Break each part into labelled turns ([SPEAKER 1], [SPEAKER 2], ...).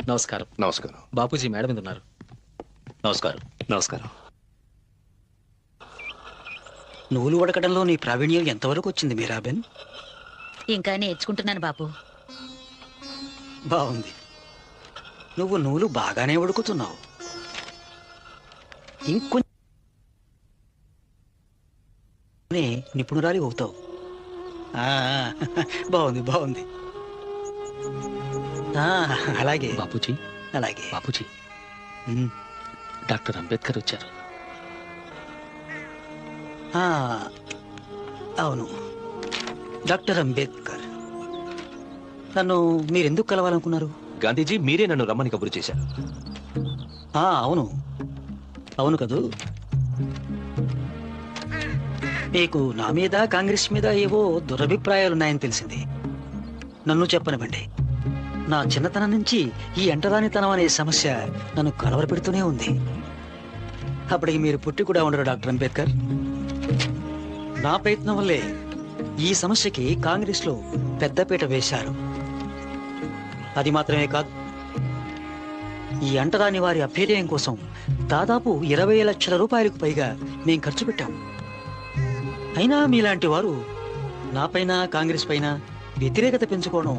[SPEAKER 1] నమస్కారం.
[SPEAKER 2] నమస్కారం.
[SPEAKER 1] బాపూజీ మేడం మీద ఉన్నారు.
[SPEAKER 2] నమస్కారం. నమస్కారం.
[SPEAKER 3] నూలు వడకడంలో నీ ప్రావీణ్యం ఎంతవరకు వచ్చింది మీరాబెన్?
[SPEAKER 4] ఇంకా నేర్చుకుంటున్నాను బాబు.
[SPEAKER 3] బాగుంది. నువ్వు నూలు బాగానే ఉడుకుతున్నావు. ఇంకొంచెం నిపుణురాలి అవుతావు. ఆ, బాగుంది బాగుంది. అలాగే
[SPEAKER 1] బాపూజీ,
[SPEAKER 3] అలాగే.
[SPEAKER 1] బాపూజీ,
[SPEAKER 3] ఉమ్.
[SPEAKER 1] డాక్టర్ అంబేద్కర్ వచ్చారు.
[SPEAKER 3] ఆ, అవును, డాక్టర్ అంబేద్కర్. నన్ను మీరెందుకు కలవాలనుకున్నారు?
[SPEAKER 2] గాంధీజీ మీరే నన్ను రమ్మని కబురు చేశారు.
[SPEAKER 3] అవును అవును కదూ. మీకు నా మీద కాంగ్రెస్ మీద ఏవో దురభిప్రాయాలున్నాయని తెలిసింది. నన్ను చెప్పనివ్వండి. నా చిన్నతనం నుంచి ఈ అంటరానితనం అనే సమస్య నన్ను కలవరపెడుతూనే ఉంది. అప్పటికి మీరు పుట్టి కూడా ఉండరు డాక్టర్ అంబేద్కర్. నా ప్రయత్నం వల్లే ఈ సమస్యకి కాంగ్రెస్లో పెద్దపీట వేశారు. అది మాత్రమే కాదు, ఈ అంటరాని వారి అభ్యుదయం కోసం దాదాపు 20 లక్షల రూపాయలకు పైగా మేం ఖర్చు పెట్టాం. అయినా మీలాంటి వారు నాపైన కాంగ్రెస్ పైన వ్యతిరేకత పెంచుకోవడం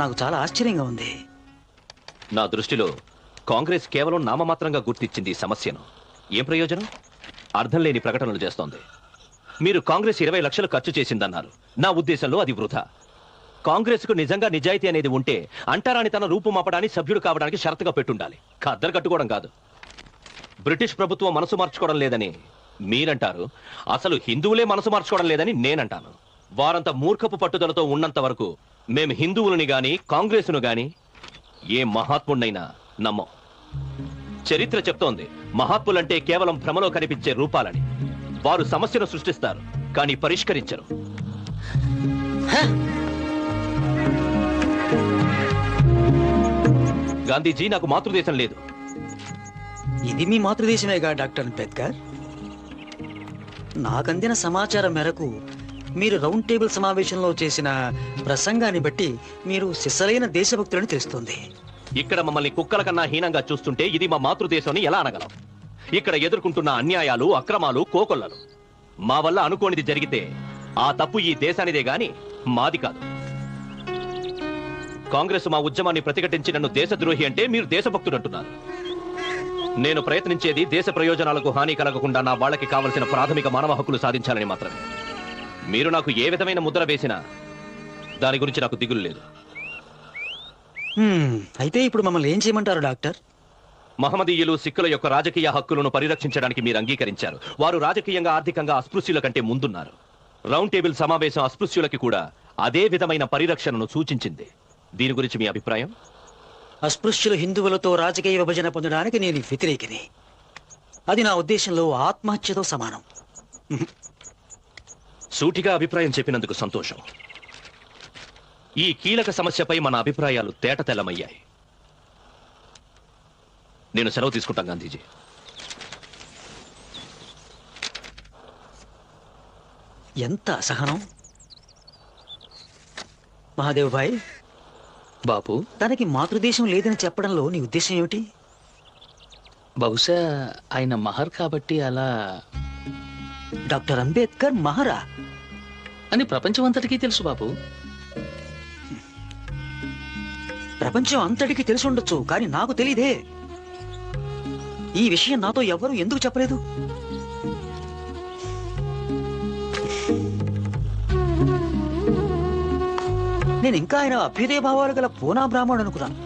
[SPEAKER 3] నాకు చాలా ఆశ్చర్యంగా ఉంది.
[SPEAKER 2] నా దృష్టిలో కాంగ్రెస్ కేవలం నామమాత్రంగా గుర్తించింది ఈ సమస్యను. ఏం ప్రయోజనం? అర్థం లేని ప్రకటనలు చేస్తోంది. మీరు కాంగ్రెస్ 20 లక్షలు ఖర్చు చేసిందన్నారు. నా ఉద్దేశంలో అది వృధా. కాంగ్రెస్ కు నిజంగా నిజాయితీ అనేది ఉంటే అంటరాని తన రూపుమాపడానికి సభ్యుడు కావడానికి షరతుగా పెట్టుండాలి, ఖద్దరు కట్టుకోవడం కాదు. బ్రిటిష్ ప్రభుత్వం మనసు మార్చుకోవడం లేదని మీరంటారు, అసలు హిందువులే మనసు మార్చుకోవడం లేదని నేనంటాను. వారంత మూర్ఖపు పట్టుదలతో ఉన్నంత వరకు మేము హిందువులని గాని కాంగ్రెస్ను గాని ఏ మహాత్ముడినైనా నమ్మం. చరిత్ర చెప్తోంది, మహాత్ములంటే కేవలం భ్రమలో కనిపించే రూపాలని. వారు సమస్యను సృష్టిస్తారు కానీ పరిష్కరించరు. గాంధీజీ, నాకు మాతృదేశం లేదు.
[SPEAKER 3] ఇది మీ మాతృదేశమేగా డాక్టర్ అంబేద్కర్. నాకందిన సమాచారం మేరకు మీరు రౌండ్ టేబుల్ సమావేశంలో చేసిన ప్రసంగాన్ని బట్టి మీరు సిసలైన దేశభక్తులని తెలుస్తోంది.
[SPEAKER 2] ఇక్కడ మమ్మల్ని కుక్కల కన్నా హీనంగా చూస్తుంటే ఇది మా మాతృదేశం ఎలా అనగలం? ఇక్కడ ఎదుర్కొంటున్న అన్యాయాలు, అక్రమాలు, కోకొల్లలు. మా వల్ల అనుకోనిది జరిగితే ఆ తప్పు ఈ దేశానిదే గాని మాది కాదు. కాంగ్రెస్ మా ఉద్యమాన్ని ప్రతిఘటించి నన్ను దేశద్రోహి అంటే మీరు దేశభక్తుడు అంటున్నారు. నేను ప్రయత్నించేది దేశ ప్రయోజనాలకు హాని కలగకుండా నా వాళ్ళకి కావలసిన ప్రాథమిక మానవ హక్కులు సాధించాలని మాత్రమే. మీరు నాకు ఏ విధమైన ముద్ర వేసినా దాని గురించి నాకు దిగులు లేదు.
[SPEAKER 3] అయితే ఇప్పుడు మమ్మల్ని ఏం చేయమంటారు డాక్టర్?
[SPEAKER 2] మహమ్మదీయులు, సిక్కుల యొక్క రాజకీయ హక్కులను పరిరక్షించడానికి మీరు అంగీకరించారు. వారు రాజకీయంగా, ఆర్థికంగా అస్పృశ్యుల కంటే ముందున్నారు. రౌండ్ టేబుల్ సమావేశం అస్పృశ్యులకి కూడా అదే విధమైన పరిరక్షణను సూచించింది. దీని గురించి మీ అభిప్రాయం?
[SPEAKER 3] అస్పృశ్యులు హిందువులతో రాజకీయ విభజన పొందడానికి నేను వ్యతిరేకిని. అది నా ఉద్దేశంలో ఆత్మహత్యతో సమానం.
[SPEAKER 2] సూటిగా అభిప్రాయం చెప్పినందుకు సంతోషం. ఈ కీలక సమస్యపై మన అభిప్రాయాలు తేటతెల్లమయ్యాయి. నేను సెలవు తీసుకుంటాను గాంధీజీ.
[SPEAKER 3] ఎంత అసహనం! మహాదేవ్ భాయ్,
[SPEAKER 1] బాపు,
[SPEAKER 3] తనకి మాతృదేశం లేదని చెప్పడంలో నీ ఉద్దేశం ఏమిటి?
[SPEAKER 1] బహుశా ఆయన మహర్ కాబట్టి అలా
[SPEAKER 3] డాక్టర్ అంబేద్కర్ మహరా
[SPEAKER 1] అని ప్రపంచం అంతటికీ తెలుసు బాపు.
[SPEAKER 3] ప్రపంచం అంతటికీ తెలిసి ఉండొచ్చు, కానీ నాకు తెలీదే. ఈ విషయం నాతో ఎవరు ఎందుకు చెప్పలేదు? నేను ఇంకా ఆయన అభ్యుదయ భావాలు గల పూనా బ్రాహ్మణుడు అనుకున్నాను.